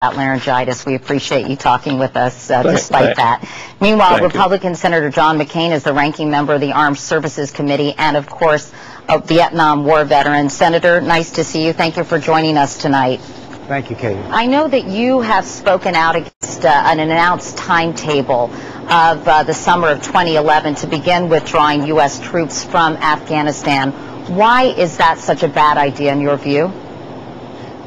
laryngitis. We appreciate you talking with us despite that. Meanwhile, Republican Senator John McCain is the ranking member of the Armed Services Committee and, of course, a Vietnam War veteran. Senator, nice to see you. Thank you for joining us tonight. Thank you, Katie. I know that you have spoken out against an announced timetable of the summer of 2011 to begin withdrawing U.S. troops from Afghanistan. Why is that such a bad idea in your view?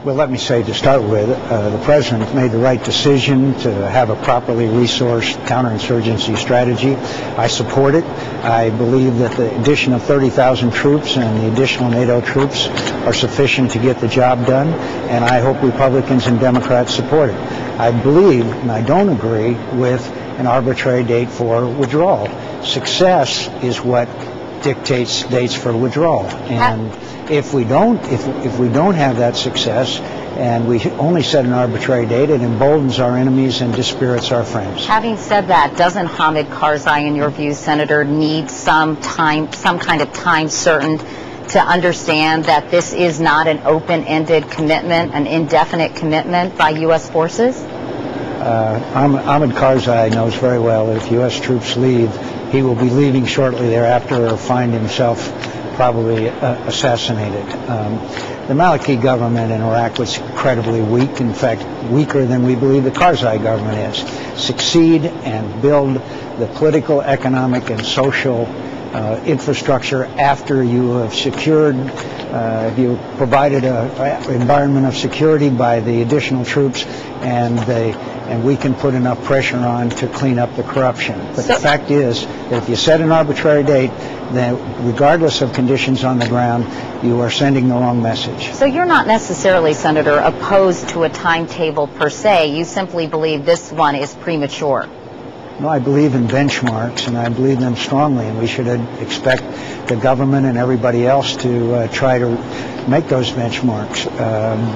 Well, let me say to start with, the President made the right decision to have a properly resourced counterinsurgency strategy. I support it. I believe that the addition of 30,000 troops and the additional NATO troops are sufficient to get the job done, and I hope Republicans and Democrats support it. I believe, and I don't agree with an arbitrary date for withdrawal. Success is what dictates dates for withdrawal, and if we don't have that success and we only set an arbitrary date, it emboldens our enemies and dispirits our friends. Having said that, doesn't Hamid Karzai, in your view, Senator, need some kind of time certain to understand that this is not an open-ended commitment, an indefinite commitment by U.S. forces? Hamid Karzai knows very well that if U.S. troops leave, he will be leaving shortly thereafter or find himself probably assassinated. The Maliki government in Iraq was incredibly weak, in fact, weaker than we believe the Karzai government is. Succeed and build the political, economic, and social infrastructure after you have secured, you provided an environment of security by the additional troops, and we can put enough pressure on to clean up the corruption. But the fact is that if you set an arbitrary date, then regardless of conditions on the ground, you are sending the wrong message. So you're not necessarily, Senator, opposed to a timetable per se. You simply believe this one is premature. No, I believe in benchmarks, and I believe them strongly, and we should expect the government and everybody else to try to make those benchmarks.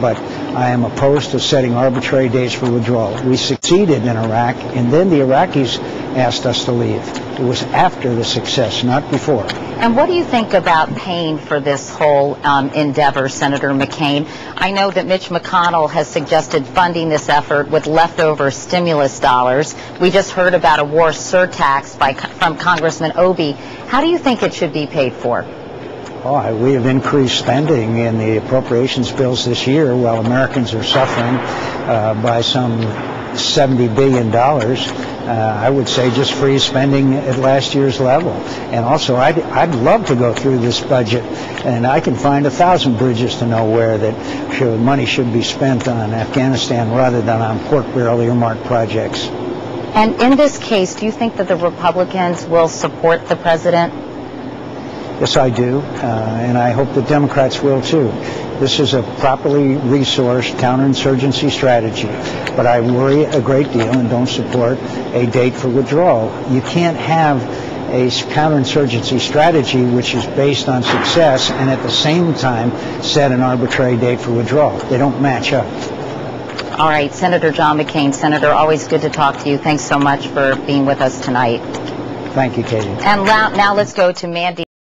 But I am opposed to setting arbitrary dates for withdrawal. We succeeded in Iraq, and then the Iraqis asked us to leave. It was after the success, not before. And what do you think about paying for this whole endeavor, Senator McCain? I know that Mitch McConnell has suggested funding this effort with leftover stimulus dollars. We just heard about a war surtax from Congressman Obey. How do you think it should be paid for? Oh, we have increased spending in the appropriations bills this year while Americans are suffering by some $70 billion. I would say just freeze spending at last year's level. And also, I'd love to go through this budget, and I can find 1,000 bridges to nowhere that money should be spent on Afghanistan rather than on pork barrel earmarked projects. And in this case, do you think that the Republicans will support the president? Yes, I do, and I hope the Democrats will too. This is a properly resourced counterinsurgency strategy, but I worry a great deal and don't support a date for withdrawal. You can't have a counterinsurgency strategy which is based on success and at the same time set an arbitrary date for withdrawal. They don't match up. All right, Senator John McCain. Senator, always good to talk to you. Thanks so much for being with us tonight. Thank you, Katie. And now let's go to Mandy.